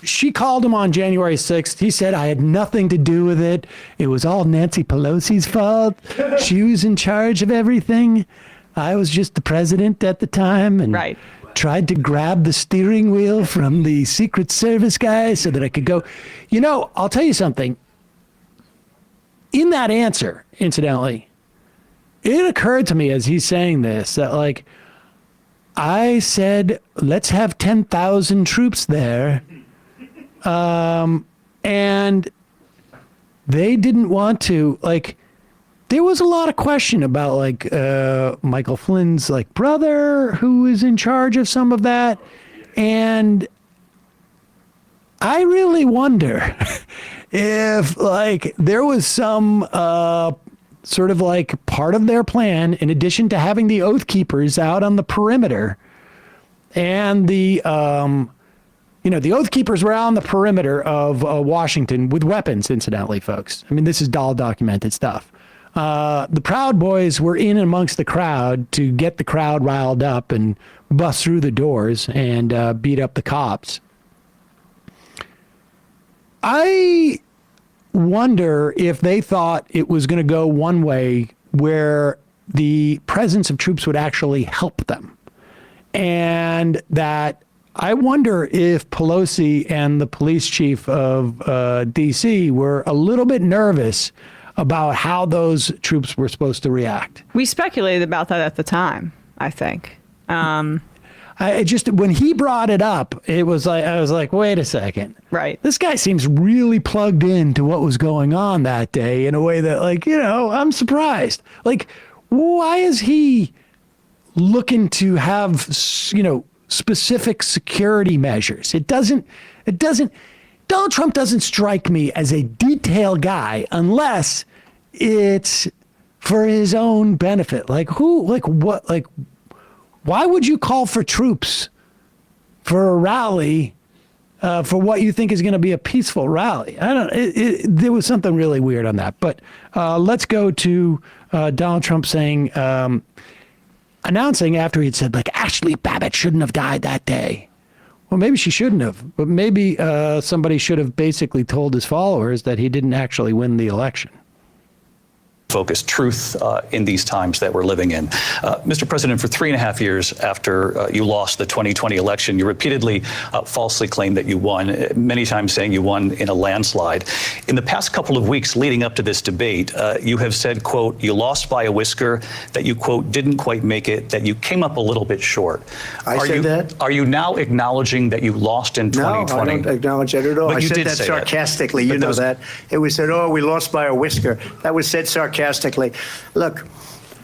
she called him on January 6th. He said, I had nothing to do with it. It was all Nancy Pelosi's fault. She was in charge of everything. I was just the president at the time and tried to grab the steering wheel from the Secret Service guy so that I could go. You know, I'll tell you something. In that answer, incidentally, it occurred to me as he's saying this that, like, I said, let's have 10,000 troops there. And they didn't want to, like, there was a lot of question about, like, Michael Flynn's, like, brother who is in charge of some of that. And I really wonder if, like, there was some sort of, like, part of their plan, in addition to having the Oath Keepers out on the perimeter and the, you know, the Oath Keepers were out on the perimeter of Washington with weapons, incidentally, folks. I mean, this is all documented stuff. The Proud Boys were in amongst the crowd to get the crowd riled up and bust through the doors and beat up the cops. I wonder if they thought it was going to go one way where the presence of troops would actually help them. And that I wonder if Pelosi and the police chief of D.C. were a little bit nervous about how those troops were supposed to react. We speculated about that at the time, I think. I just, when he brought it up, it was like, I was like, wait a second. Right. This guy seems really plugged into what was going on that day in a way that, like, you know, I'm surprised. Like, why is he looking to have, you know, specific security measures? Donald Trump doesn't strike me as a detail guy unless it's for his own benefit. Like, who, like, what, like, why would you call for troops for a rally for what you think is going to be a peaceful rally? I don't, there was something really weird on that. But let's go to Donald Trump saying, announcing after he'd said, like, Ashley Babbitt shouldn't have died that day. Well, maybe she shouldn't have, but maybe somebody should have basically told his followers that he didn't actually win the election. Focus truth in these times that we're living in. Mr. President, for 3.5 years after you lost the 2020 election, you repeatedly falsely claimed that you won, many times saying you won in a landslide. In the past couple of weeks leading up to this debate, you have said, quote, you lost by a whisker, that you, quote, didn't quite make it, that you came up a little bit short. I said that? Are you now acknowledging that you lost in 2020? No, I don't acknowledge that at all. But I you said did that say sarcastically. You know that. It was said, oh, we lost by a whisker. That was said sarcastically. Look,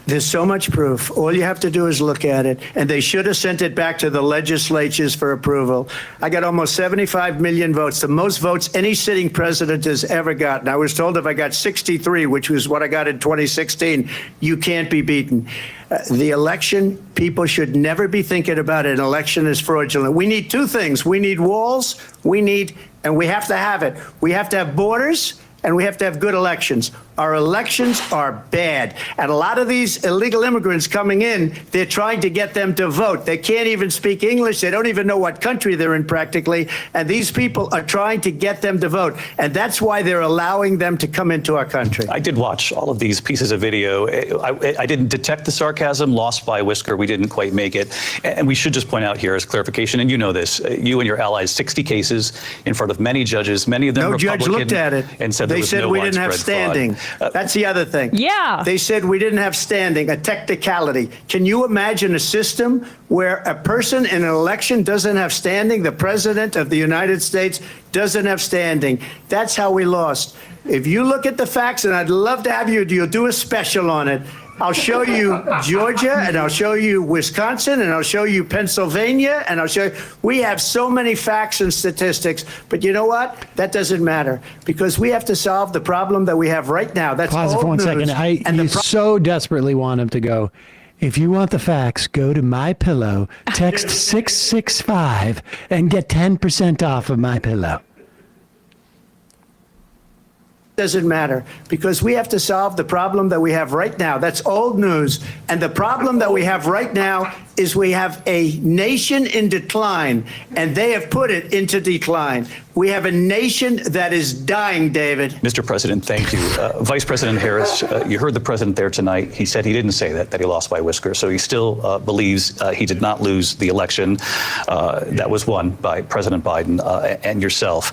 there's so much proof. All you have to do is look at it. And they should have sent it back to the legislatures for approval. I got almost 75 million votes, the most votes any sitting president has ever gotten. I was told if I got 63, which was what I got in 2016, you can't be beaten. The election, people should never be thinking about an election as fraudulent. We need two things. We need walls. And we have to have it. We have to have borders. And we have to have good elections. Our elections are bad. And a lot of these illegal immigrants coming in, they're trying to get them to vote. They can't even speak English. They don't even know what country they're in practically. And these people are trying to get them to vote. And that's why they're allowing them to come into our country. I did watch all of these pieces of video. I didn't detect the sarcasm, lost by a whisker. We didn't quite make it. And we should just point out here as clarification, and you know this, you and your allies, 60 cases in front of many judges, many of them Republican. No judge looked at it. And said they said we didn't have standing. That's the other thing. Yeah. They said we didn't have standing, a technicality. Can you imagine a system where a person in an election doesn't have standing? The president of the United States doesn't have standing. That's how we lost. If you look at the facts, and I'd love to have you'll do a special on it. I'll show you Georgia, and I'll show you Wisconsin, and I'll show you Pennsylvania, and I'll show you. We have so many facts and statistics, but you know what? That doesn't matter, because we have to solve the problem that we have right now. That's Pause it for 1 second. I so desperately want him to go, if you want the facts, go to My Pillow, text 665, and get 10% off of My Pillow. Doesn't matter, because we have to solve the problem that we have right now. That's old news. And the problem that we have right now is we have a nation in decline, and they have put it into decline. We have a nation that is dying, David. Mr. President, thank you. Vice President Harris, you heard the president there tonight. He said he didn't say that he lost by a whisker. So he still believes he did not lose the election that was won by President Biden and yourself.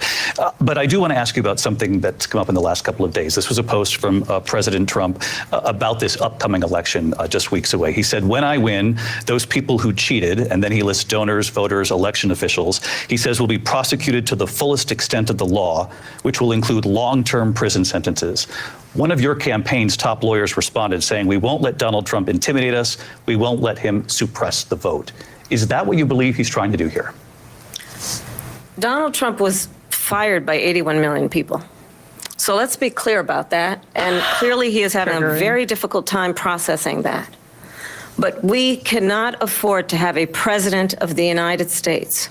But I do want to ask you about something that's come up in the last couple of days. This was a post from President Trump about this upcoming election just weeks away. He said, when I win, those people who cheated, and then he lists donors, voters, election officials, he says will be prosecuted to the fullest extent of the law, which will include long-term prison sentences. One of your campaign's top lawyers responded saying, we won't let Donald Trump intimidate us. We won't let him suppress the vote. Is that what you believe he's trying to do here? Donald Trump was fired by 81 million people. So let's be clear about that. And clearly he is having a very difficult time processing that. But we cannot afford to have a president of the United States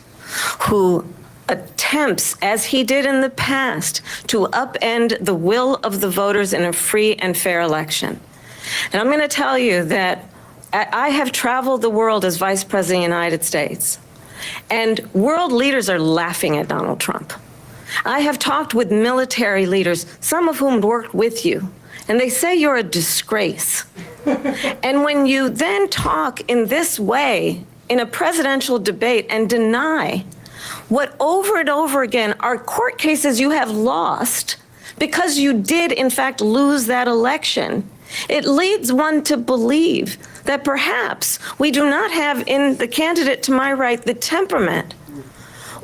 who attempts, as he did in the past, to upend the will of the voters in a free and fair election. And I'm going to tell you that I have traveled the world as Vice President of the United States, and world leaders are laughing at Donald Trump. I have talked with military leaders, some of whom worked with you, and they say you're a disgrace. And when you then talk in this way in a presidential debate and deny what over and over again are court cases you have lost because you did in fact lose that election, it leads one to believe that perhaps we do not have in the candidate to my right the temperament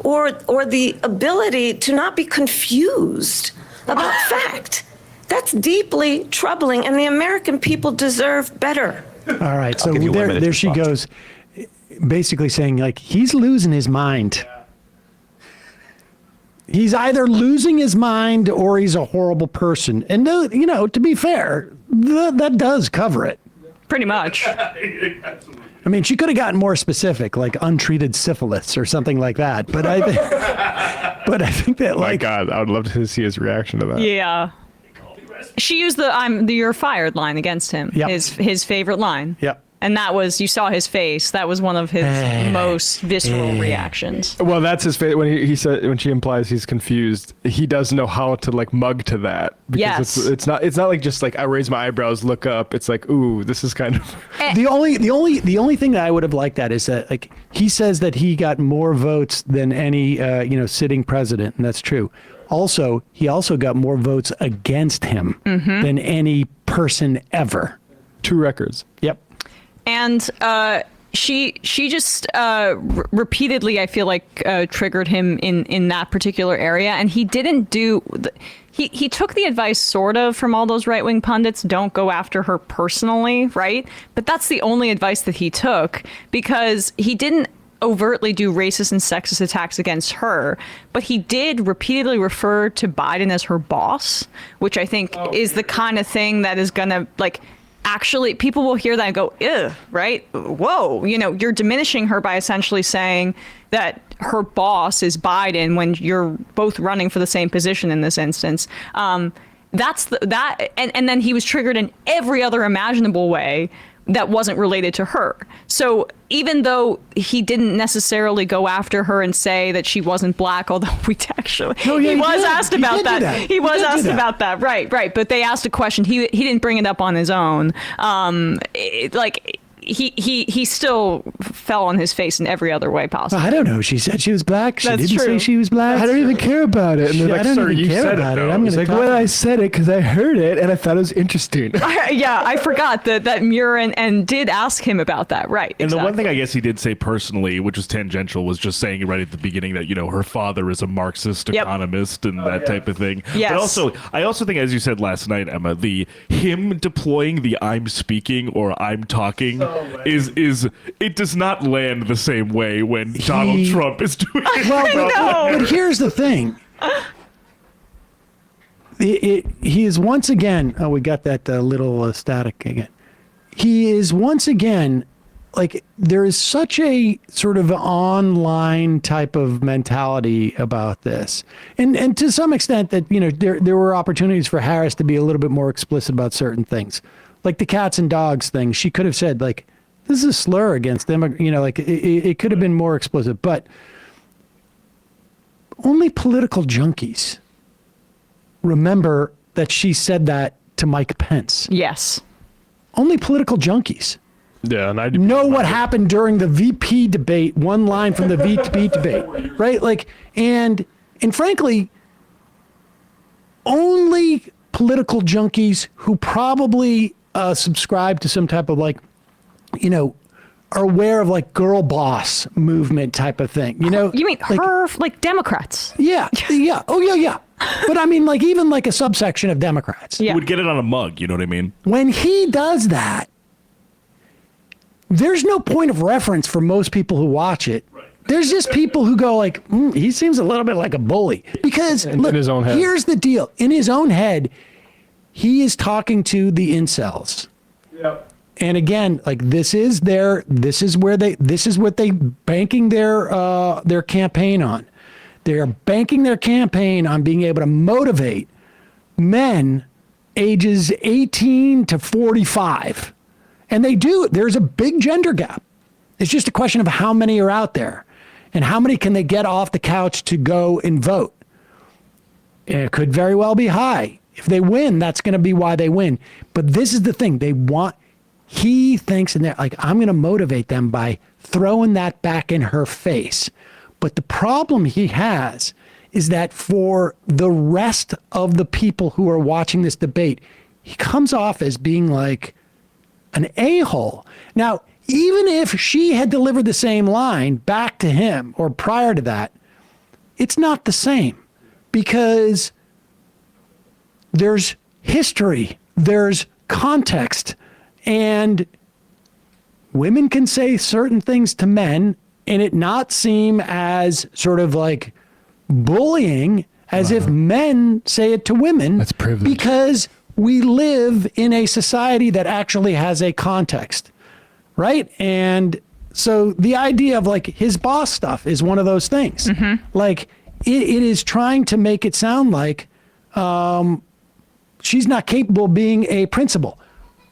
or the ability to not be confused about fact. That's deeply troubling, and the American people deserve better. All right, so give you 1 minute there to she respond. goes, basically saying, like, he's losing his mind. He's either losing his mind or he's a horrible person. And, you know, to be fair, that does cover it. Pretty much. I mean, she could have gotten more specific, like untreated syphilis or something like that. But I think that, My like, God, I would love to see his reaction to that. Yeah. She used the "you're fired" line against him. Yep. His favorite line. Yep. And that was, you saw his face. That was one of his most visceral reactions. Well, that's his face when he said, when she implies he's confused. He does know how to like mug to that. Because Yes. it's not like just like I raise my eyebrows, look up. It's like, ooh, this is kind of. the only thing that I would have liked that is that, like, he says that he got more votes than any sitting president, and that's true. Also, he also got more votes against him than any person ever. 2 records. Yep. And she just repeatedly, I feel like, triggered him in that particular area. And he didn't do... He took the advice sort of from all those right-wing pundits, don't go after her personally, right? But that's the only advice that he took, because he didn't overtly do racist and sexist attacks against her, but he did repeatedly refer to Biden as her boss, which I think is the kind of thing that is gonna, like, actually, people will hear that and go, ew, right? Whoa, you're diminishing her by essentially saying that her boss is Biden when you're both running for the same position in this instance. And then he was triggered in every other imaginable way that wasn't related to her. So even though he didn't necessarily go after her and say that she wasn't black, although he was asked about that. He was asked about that. Right. But they asked a question. He didn't bring it up on his own. He still fell on his face in every other way possible. I don't know. She said she was black. She That's didn't true. say she was black. I don't even care about it. And they're I like, don't sir, even you care said about it, it. though. I'm It's gonna like, talk well, about I it. said it because I heard it and I thought it was interesting. Yeah, I forgot that Muir and did ask him about that. Right. And exactly. the one thing I guess he did say personally, which was tangential, was just saying right at the beginning that, her father is a Marxist economist and that type of thing. Yes. But also, I also think, as you said last night, Emma, him deploying the I'm speaking or I'm talking is it does not land the same way when Donald Trump is doing it. Well, but here's the thing. He is once again. Oh, we got that little static again. He is once again, like, there is such a sort of online type of mentality about this, and to some extent that there were opportunities for Harris to be a little bit more explicit about certain things, like the cats and dogs thing. She could have said, like, this is a slur against them. You know, like it could have been more explicit, but only political junkies remember that she said that to Mike Pence. Yes. Only political junkies Yeah, and I know what happened during the VP debate, one line from the VP debate, right? Like, and frankly, only political junkies who probably subscribe to some type of like, you know, are aware of like girl boss movement type of thing, you know? You mean her, like Democrats? Yeah, yeah, oh yeah, yeah. But I mean, like even like a subsection of Democrats. Yeah. You would get it on a mug, you know what I mean? When he does that, there's no point of reference for most people who watch it. There's just people who go like, he seems a little bit like a bully. Because look, in his own head. Here's the deal. In his own head, he is talking to the incels. Yep. And again, like this is what they banking their campaign on. They're banking their campaign on being able to motivate men ages 18 to 45. And they do. There's a big gender gap. It's just a question of how many are out there and how many can they get off the couch to go and vote. It could very well be high. If they win, that's going to be why they win. But this is the thing. He thinks in there, like, I'm going to motivate them by throwing that back in her face. But the problem he has is that for the rest of the people who are watching this debate, he comes off as being like an a-hole. Now, even if she had delivered the same line back to him or prior to that, it's not the same because there's history, there's context, and women can say certain things to men and it not seem as sort of like bullying as if men say it to women. That's privilege. Because we live in a society that actually has a context, right? And so the idea of like his boss stuff is one of those things. Like it is trying to make it sound like she's not capable of being a principal.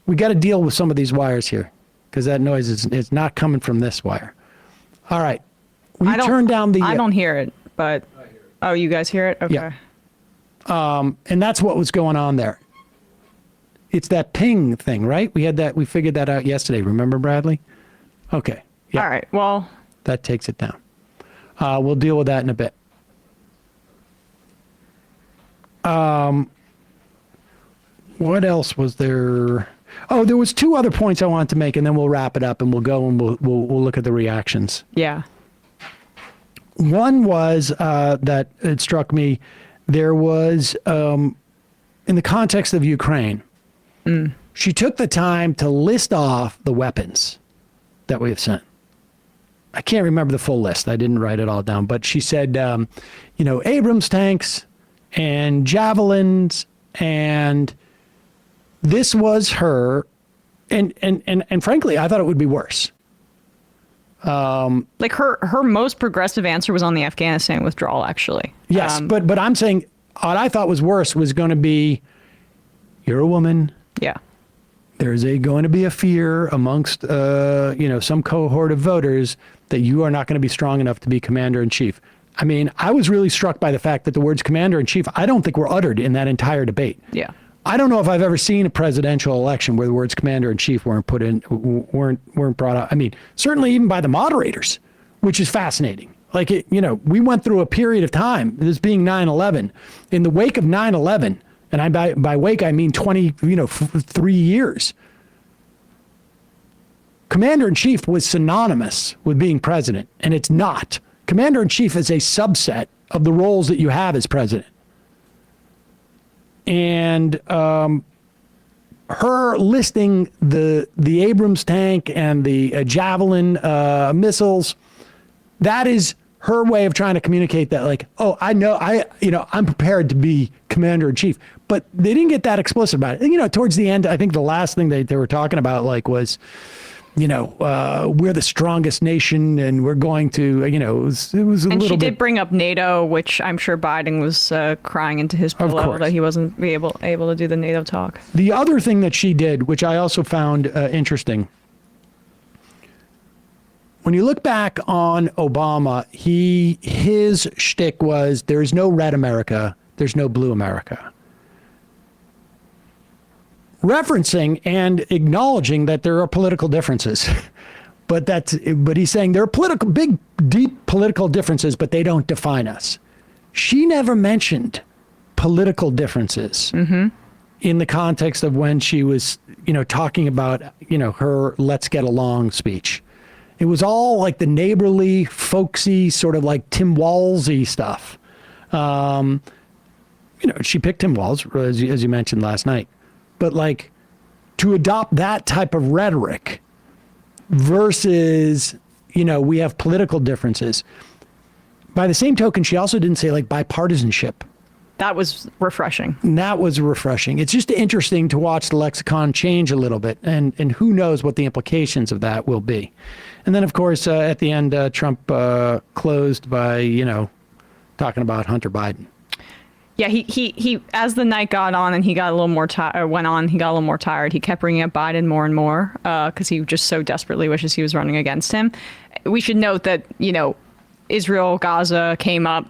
We got to deal with some of these wires here because that noise is not coming from this wire. All right. We turn down the. I don't hear it, but oh, you guys hear it? Okay. Yeah. And that's what was going on there. It's that ping thing, right? We figured that out yesterday. Remember, Bradley? Okay. Yeah. All right. Well, That takes it down. We'll deal with that in a bit. What else was there? Oh, there was two other points I wanted to make, and then we'll wrap it up, and we'll go and we'll look at the reactions. yeah. One was that it struck me. There was, in the context of Ukraine, she took the time to list off the weapons that we have sent. I can't remember the full list. I didn't write it all down, but she said, Abrams tanks and javelins, and this was her. And frankly, I thought it would be worse. Like her most progressive answer was on the Afghanistan withdrawal, actually. Yes, but I'm saying what I thought was worse was going to be, you're a woman. Yeah. There's going to be a fear amongst some cohort of voters that you are not going to be strong enough to be commander in chief. I mean, I was really struck by the fact that the words commander in chief, I don't think were uttered in that entire debate. Yeah. I don't know if I've ever seen a presidential election where the words commander in chief weren't brought up. I mean, certainly even by the moderators, which is fascinating. Like, we went through a period of time, this being 9/11, in the wake of 9/11, and by wake, I mean 3 years. Commander in chief was synonymous with being president, and it's not. Commander in chief is a subset of the roles that you have as president. And her listing the Abrams tank and the Javelin missiles, that is her way of trying to communicate that, like, oh, I know, I'm prepared to be commander in chief. But they didn't get that explicit about it. Towards the end, I think the last thing they were talking about, like, was, we're the strongest nation and we're going to, it was a And little she bit. did bring up NATO, which I'm sure Biden was crying into his pillow course. that he wasn't able to do the NATO talk. The other thing that she did, which I also found interesting, when you look back on Obama, his shtick was there is no red America, there's no blue America. Referencing and acknowledging that there are political differences. But he's saying there are big, deep political differences, but they don't define us. She never mentioned political differences in the context of when she was, talking about, her "let's get along" speech. It was all like the neighborly, folksy, sort of like Tim Walz-y stuff. She picked Tim Walz, as you mentioned last night. But like to adopt that type of rhetoric versus, we have political differences. By the same token, she also didn't say like bipartisanship. That was refreshing. That was refreshing. It's just interesting to watch the lexicon change a little bit, and who knows what the implications of that will be. And then, of course, at the end, Trump closed by, talking about Hunter Biden. Yeah, he as the night got on and he got a little more went on, he got a little more tired. He kept bringing up Biden more and more because he just so desperately wishes he was running against him. We should note that, Israel, Gaza came up,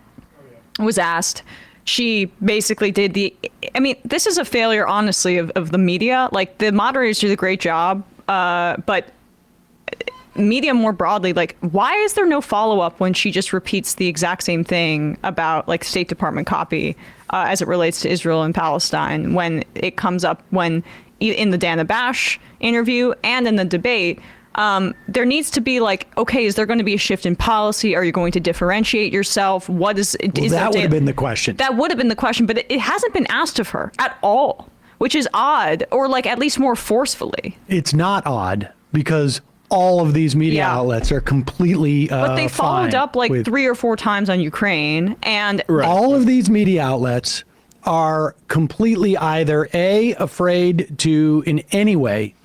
was asked. She basically did this is a failure, honestly, of the media. Like, the moderators do a great job, but media more broadly, like, why is there no follow-up when she just repeats the exact same thing about, like, State Department copy as it relates to Israel and Palestine when it comes up in the Dana Bash interview and in the debate? There needs to be like, okay, is there going to be a shift in policy? Are you going to differentiate yourself? What is that would have been the question. That would have been the question, but it hasn't been asked of her at all, which is odd, or like at least more forcefully. It's not odd because all of these media outlets are completely but they followed up like with 3 or 4 times on Ukraine, and all of these media outlets are completely either afraid to in any way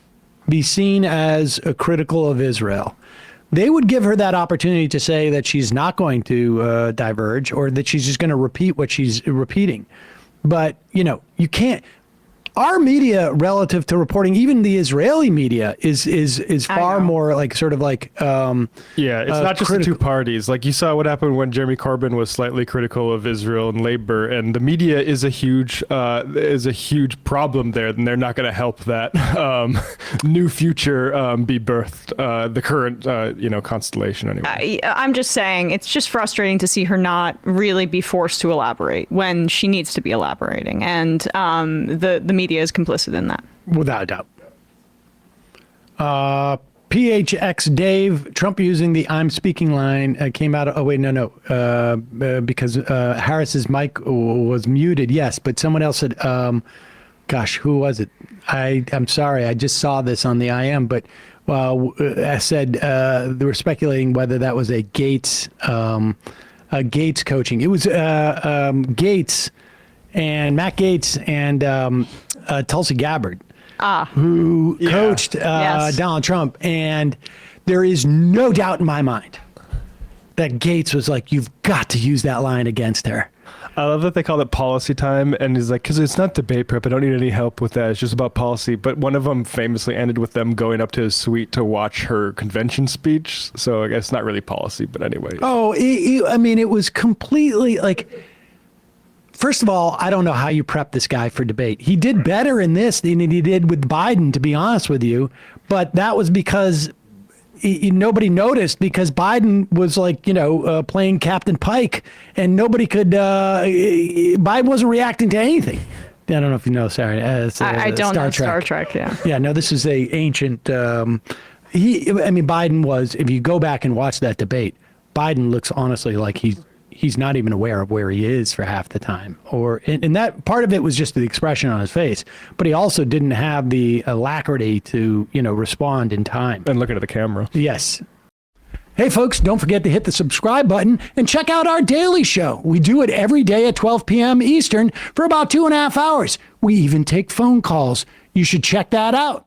be seen as critical of Israel. They would give her that opportunity to say that she's not going to diverge or that she's just going to repeat what she's repeating. But, you can't. Our media, relative to reporting, even the Israeli media, is far more like sort of like it's not just the two parties. Like, you saw what happened when Jeremy Corbyn was slightly critical of Israel and Labor, and the media is a huge problem there. And they're not going to help that new future be birthed. The current constellation anyway. I'm just saying it's just frustrating to see her not really be forced to elaborate when she needs to be elaborating, and the media is complicit in that. Without a doubt. PHX Dave, Trump using the "I'm speaking" line came out. Because Harris's mic was muted. Yes, but someone else said, who was it? I'm sorry. I just saw this on the IM, but I said they were speculating whether that was a Gates coaching. It was Gates and Matt Gaetz and Tulsi Gabbard, who coached Donald Trump. And there is no doubt in my mind that Gaetz was like, you've got to use that line against her. I love that they call it policy time, and he's like, because it's not debate prep. I don't need any help with that. It's just about policy. But one of them famously ended with them going up to his suite to watch her convention speech. So I guess not really policy, but anyway. Oh, it was completely like... First of all, I don't know how you prep this guy for debate. He did better in this than he did with Biden, to be honest with you. But that was because nobody noticed, because Biden was like, playing Captain Pike, and nobody could, Biden wasn't reacting to anything. I don't know if you know, Sarah. I don't know Star Trek, yeah. Yeah, no, this is a ancient, Biden was, if you go back and watch that debate, Biden looks honestly like he's not even aware of where he is for half the time. And that part of it was just the expression on his face, but he also didn't have the alacrity to, respond in time. And looking at the camera. Yes. Hey folks, don't forget to hit the subscribe button and check out our daily show. We do it every day at 12 p.m. Eastern for about 2.5 hours. We even take phone calls. You should check that out.